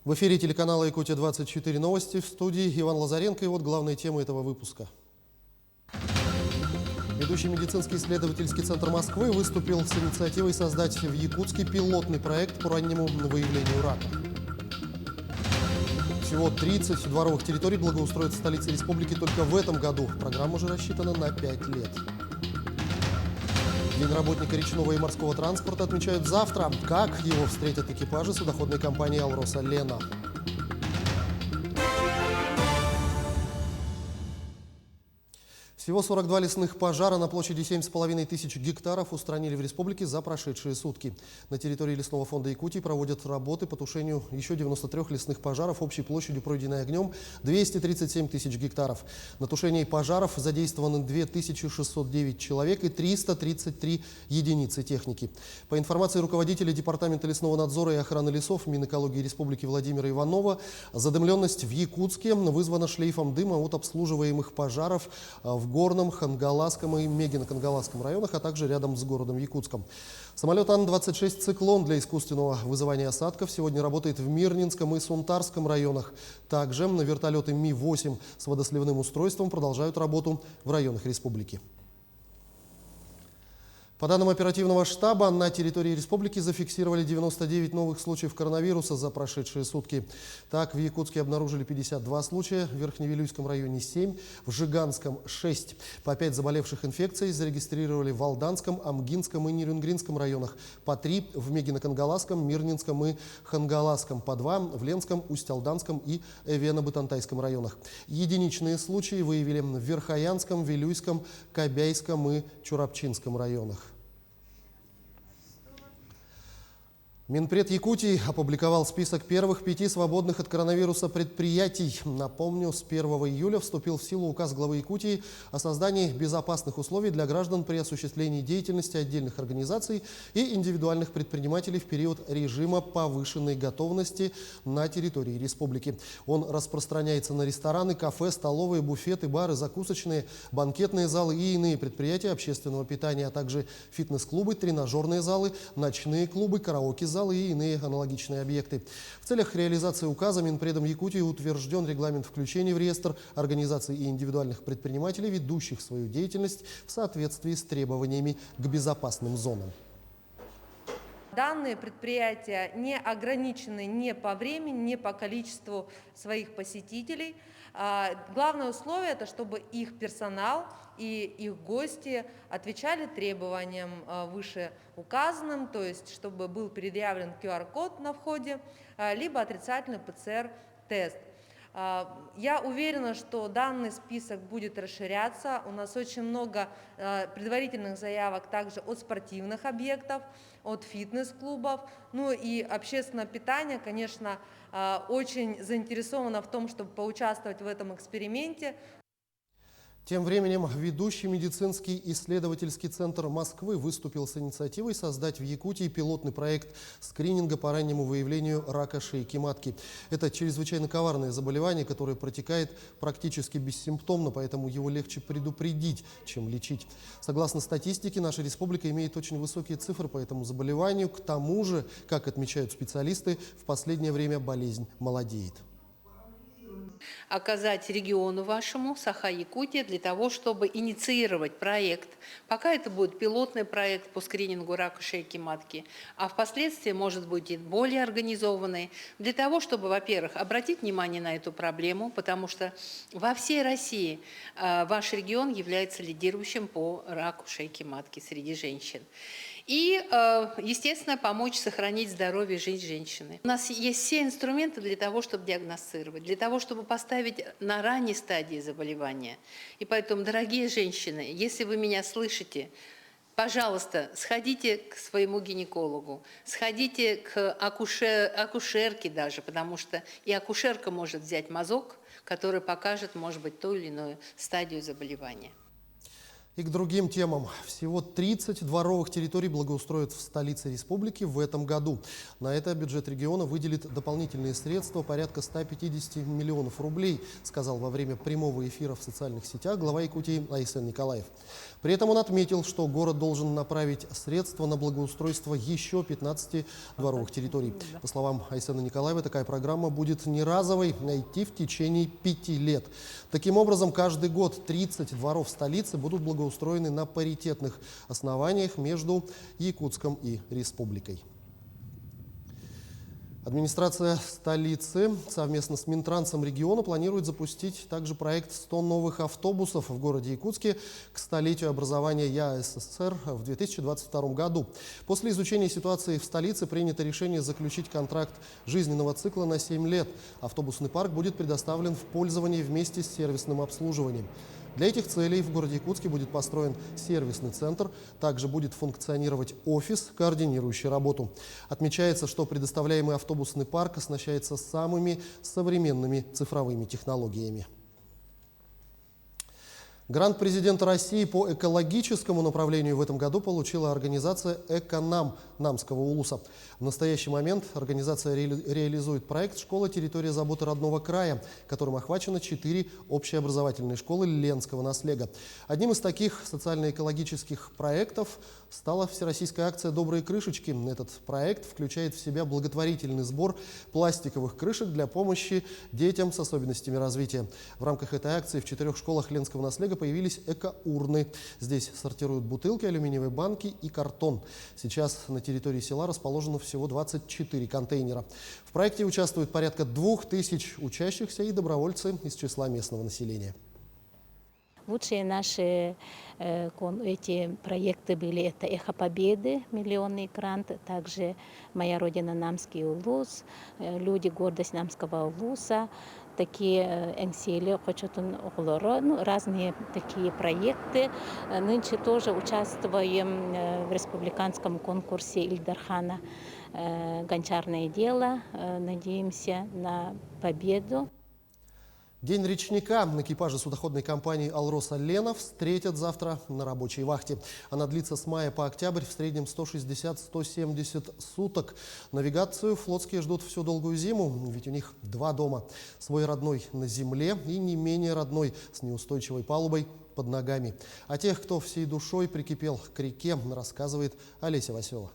В эфире телеканала «Якутия-24 новости», в студии Иван Лазаренко. И вот главные темы этого выпуска. Ведущий медицинский исследовательский центр Москвы выступил с инициативой создать в Якутске пилотный проект по раннему выявлению рака. Всего 30 дворовых территорий благоустроят в столице республики только в этом году. Программа уже рассчитана на 5 лет. День работника речного и морского транспорта отмечают завтра. Как его встретят экипажи судоходной компании «Алроса Лена». Всего 42 лесных пожара на площади 7,5 тысяч гектаров устранили в республике за прошедшие сутки. На территории лесного фонда Якутии проводят работы по тушению еще 93 лесных пожаров общей площадью, пройденной огнем, 237 тысяч гектаров. На тушении пожаров задействованы 2609 человек и 333 единицы техники. По информации руководителя Департамента лесного надзора и охраны лесов Минэкологии Республики Владимира Иванова, задымленность в Якутске вызвана шлейфом дыма от обслуживаемых пожаров в Горном, Хангаласском и Мегино-Кангаласском районах, а также рядом с городом Якутском. Самолет Ан-26 «Циклон» для искусственного вызывания осадков сегодня работает в Мирнинском и Сунтарском районах. Также вертолеты Ми-8 с водосливным устройством продолжают работу в районах республики. По данным оперативного штаба, на территории республики зафиксировали 99 новых случаев коронавируса за прошедшие сутки. Так, в Якутске обнаружили 52 случая, в Верхневилюйском районе 7, в Жиганском 6. По 5 заболевших инфекцией зарегистрировали в Алданском, Амгинском и Нерюнгринском районах, по 3 в Мегино-Кангаласском, Мирнинском и Хангаласском, по 2 в Ленском, Усть-Алданском и Эвено-Бытантайском районах. Единичные случаи выявили в Верхоянском, Вилюйском, Кобяйском и Чурапчинском районах. Минпред Якутии опубликовал список первых 5 свободных от коронавируса предприятий. Напомню, с 1 июля вступил в силу указ главы Якутии о создании безопасных условий для граждан при осуществлении деятельности отдельных организаций и индивидуальных предпринимателей в период режима повышенной готовности на территории республики. Он распространяется на рестораны, кафе, столовые, буфеты, бары, закусочные, банкетные залы и иные предприятия общественного питания, а также фитнес-клубы, тренажерные залы, ночные клубы, караоке-залы и иные аналогичные объекты. В целях реализации указа Минпредом Якутии утвержден регламент включения в реестр организаций и индивидуальных предпринимателей, ведущих свою деятельность в соответствии с требованиями к безопасным зонам. Данные предприятия не ограничены ни по времени, ни по количеству своих посетителей. Главное условие – это чтобы их персонал и их гости отвечали требованиям вышеуказанным, то есть чтобы был предъявлен QR-код на входе, либо отрицательный ПЦР-тест. Я уверена, что данный список будет расширяться. У нас очень много предварительных заявок также от спортивных объектов, от фитнес-клубов. Ну и общественное питание, конечно, очень заинтересовано в том, чтобы поучаствовать в этом эксперименте. Тем временем ведущий медицинский исследовательский центр Москвы выступил с инициативой создать в Якутии пилотный проект скрининга по раннему выявлению рака шейки матки. Это чрезвычайно коварное заболевание, которое протекает практически бессимптомно, поэтому его легче предупредить, чем лечить. Согласно статистике, наша республика имеет очень высокие цифры по этому заболеванию. К тому же, как отмечают специалисты, в последнее время болезнь молодеет. Оказать региону вашему, Саха-Якутия, для того, чтобы инициировать проект. Пока это будет пилотный проект по скринингу рака шейки матки, а впоследствии, может быть, и более организованный, для того, чтобы, во-первых, обратить внимание на эту проблему, потому что во всей России ваш регион является лидирующим по раку шейки матки среди женщин. И, естественно, помочь сохранить здоровье и жизнь женщины. У нас есть все инструменты для того, чтобы диагностировать, для того, чтобы поставить на ранней стадии заболевания. И поэтому, дорогие женщины, если вы меня слышите, пожалуйста, сходите к своему гинекологу, сходите к акушерке даже, потому что и акушерка может взять мазок, который покажет, может быть, ту или иную стадию заболевания. И к другим темам. Всего 30 дворовых территорий благоустроят в столице республики в этом году. На это бюджет региона выделит дополнительные средства порядка 150 миллионов рублей, сказал во время прямого эфира в социальных сетях глава Якутии Айсен Николаев. При этом он отметил, что город должен направить средства на благоустройство еще 15 дворовых территорий. По словам Айсена Николаева, такая программа будет не разовой, а идти в течение 5 лет. Таким образом, каждый год 30 дворов столицы будут благоустроены на паритетных основаниях между Якутском и республикой. Администрация столицы совместно с Минтрансом региона планирует запустить также проект 100 новых автобусов в городе Якутске к столетию образования ЯССР в 2022 году. После изучения ситуации в столице принято решение заключить контракт жизненного цикла на 7 лет. Автобусный парк будет предоставлен в пользование вместе с сервисным обслуживанием. Для этих целей в городе Якутске будет построен сервисный центр. Также будет функционировать офис, координирующий работу. Отмечается, что предоставляемый автобусный парк оснащается самыми современными цифровыми технологиями. Грант президента России по экологическому направлению в этом году получила организация «Эконам» Намского улуса. В настоящий момент организация реализует проект «Школа. Территория заботы родного края», которым охвачено 4 общеобразовательные школы Ленского наслега. Одним из таких социально-экологических проектов стала всероссийская акция «Добрые крышечки». Этот проект включает в себя благотворительный сбор пластиковых крышек для помощи детям с особенностями развития. В рамках этой акции в 4 школах Ленского наслега появились эко-урны. Здесь сортируют бутылки, алюминиевые банки и картон. Сейчас на территории села расположено всего 24 контейнера. В проекте участвуют порядка 2000 учащихся и добровольцы из числа местного населения. Лучшие наши эти проекты были это «Эхо Победы», миллионный грант, также «Моя Родина» Намский улус, «Люди. Гордость Намского улуса», такие «Энсели Хочотун Оглоро», разные такие проекты. Нынче тоже участвуем в республиканском конкурсе Ильдархана «Гончарное дело». Надеемся на победу. День речника экипажа судоходной компании «Алроса Лена» встретят завтра на рабочей вахте. Она длится с мая по октябрь в среднем 160-170 суток. Навигацию флотские ждут всю долгую зиму, ведь у них 2 дома. Свой родной на земле и не менее родной с неустойчивой палубой под ногами. О тех, кто всей душой прикипел к реке, рассказывает Олеся Васева.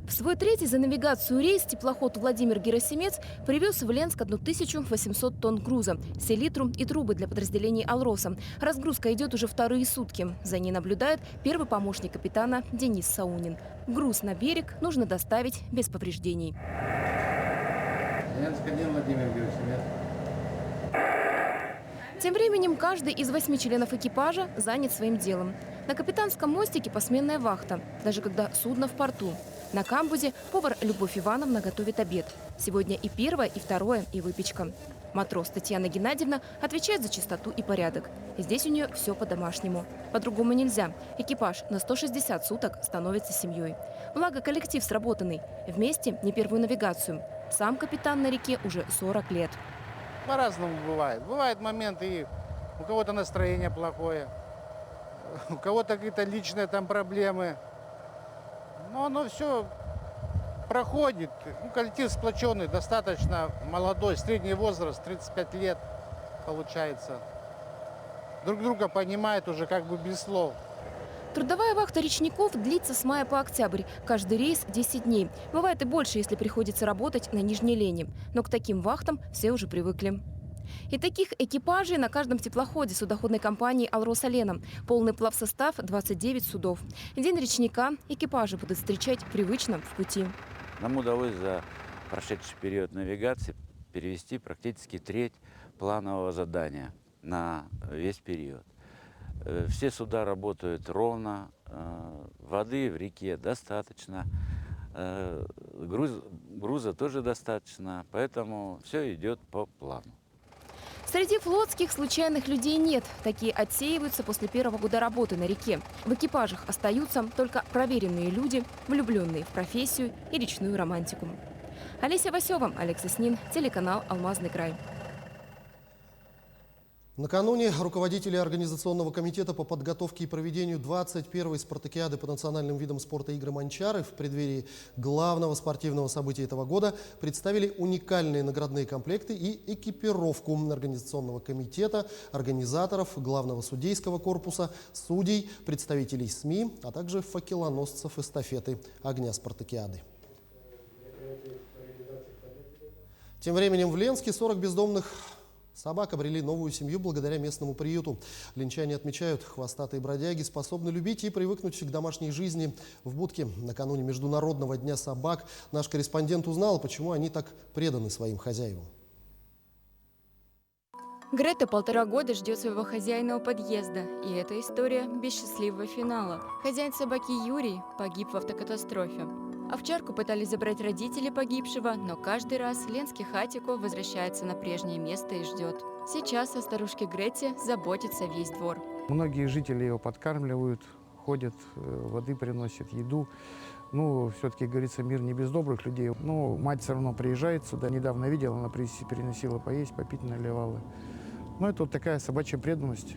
В свой 3-й за навигацию рейс теплоход Владимир Герасимец привез в Ленск 1800 тонн груза, селитру и трубы для подразделений «Алроса». Разгрузка идет уже 2-е сутки. За ней наблюдает первый помощник капитана Денис Саунин. Груз на берег нужно доставить без повреждений. Ленск 1, Владимир Герасимец. Тем временем каждый из 8 членов экипажа занят своим делом. На капитанском мостике посменная вахта, даже когда судно в порту. На камбузе повар Любовь Ивановна готовит обед. Сегодня и 1-е, и 2-е, и выпечка. Матрос Татьяна Геннадьевна отвечает за чистоту и порядок. Здесь у нее все по-домашнему. По-другому нельзя. Экипаж на 160 суток становится семьей. Благо коллектив сработанный. Вместе не первую навигацию. Сам капитан на реке уже 40 лет. По-разному бывает. Бывают моменты, и у кого-то настроение плохое, у кого-то какие-то личные там проблемы. Но оно все проходит. Коллектив сплоченный, достаточно молодой, средний возраст, 35 лет получается. Друг друга понимают уже как бы без слов. Трудовая вахта речников длится с мая по октябрь. Каждый рейс 10 дней. Бывает и больше, если приходится работать на Нижней Лени. Но к таким вахтам все уже привыкли. И таких экипажей на каждом теплоходе судоходной компании «Алроса Лена». Полный плавсостав – 29 судов. День речника экипажи будут встречать привычно в пути. Нам удалось за прошедший период навигации перевести практически 1/3 планового задания на весь период. Все суда работают ровно, воды в реке достаточно, груза тоже достаточно, поэтому все идет по плану. Среди флотских случайных людей нет. Такие отсеиваются после 1-го года работы на реке. В экипажах остаются только проверенные люди, влюбленные в профессию и речную романтику. Олеся Васева, Олег Соснин, телеканал «Алмазный край». Накануне руководители Организационного комитета по подготовке и проведению 21-й спартакиады по национальным видам спорта «Игры Манчары» в преддверии главного спортивного события этого года представили уникальные наградные комплекты и экипировку Организационного комитета, организаторов, главного судейского корпуса, судей, представителей СМИ, а также факелоносцев эстафеты огня спартакиады. Тем временем в Ленске 40 бездомных собак обрели новую семью благодаря местному приюту. Ленчане отмечают, хвостатые бродяги способны любить и привыкнуть к домашней жизни. В будке накануне Международного дня собак наш корреспондент узнал, почему они так преданы своим хозяевам. Грета 1,5 года ждет своего хозяина у подъезда. И эта история без счастливого финала. Хозяин собаки Юрий погиб в автокатастрофе. Овчарку пытались забрать родители погибшего, но каждый раз ленский хатико возвращается на прежнее место и ждет. Сейчас о старушке Грете заботится весь двор. Многие жители его подкармливают, ходят, воды приносят, еду. Ну, все-таки, говорится, мир не без добрых людей. Но мать все равно приезжает сюда. Недавно видела, она переносила поесть, попить наливала. Ну, это вот такая собачья преданность.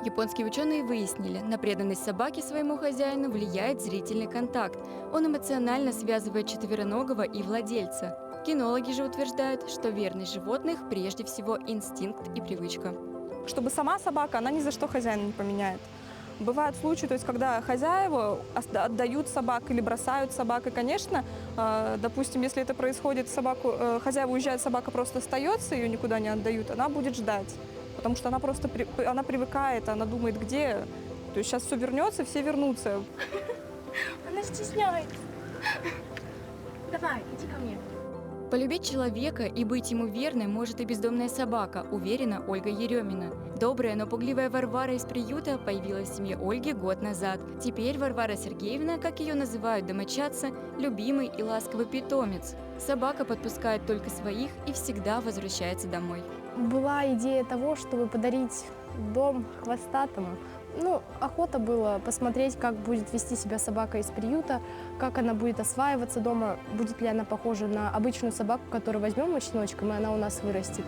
Японские ученые выяснили, на преданность собаки своему хозяину влияет зрительный контакт. Он эмоционально связывает четвероногого и владельца. Кинологи же утверждают, что верность животных прежде всего инстинкт и привычка. Чтобы сама собака, она ни за что хозяина не поменяет. Бывают случаи, то есть, когда хозяева отдают собак или бросают собак. И, конечно, допустим, если это происходит, хозяева уезжают, собака просто остается, ее никуда не отдают, она будет ждать. Потому что она просто она привыкает, она думает, где. То есть сейчас все вернется, все вернутся. Она стесняется. Давай, иди ко мне. Полюбить человека и быть ему верной может и бездомная собака, уверена Ольга Еремина. Добрая, но пугливая Варвара из приюта появилась в семье Ольги год назад. Теперь Варвара Сергеевна, как ее называют домочадцы, любимый и ласковый питомец. Собака подпускает только своих и всегда возвращается домой. Была идея того, чтобы подарить дом хвостатому. Ну, охота была посмотреть, как будет вести себя собака из приюта, как она будет осваиваться дома, будет ли она похожа на обычную собаку, которую возьмем щеночком, и она у нас вырастет.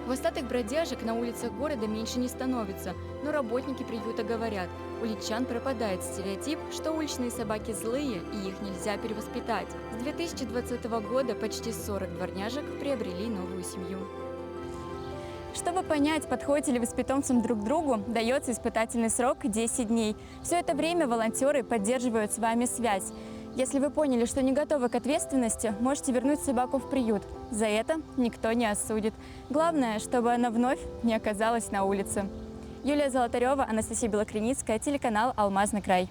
Хвостатых бродяжек на улицах города меньше не становится, но работники приюта говорят, у литчан пропадает стереотип, что уличные собаки злые и их нельзя перевоспитать. С 2020 года почти 40 дворняжек приобрели новую семью. Чтобы понять, подходите ли вы с питомцем друг к другу, дается испытательный срок 10 дней. Все это время волонтеры поддерживают с вами связь. Если вы поняли, что не готовы к ответственности, можете вернуть собаку в приют. За это никто не осудит. Главное, чтобы она вновь не оказалась на улице. Юлия Золотарева, Анастасия Белокреницкая, телеканал «Алмазный край».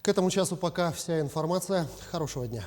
К этому часу пока вся информация. Хорошего дня.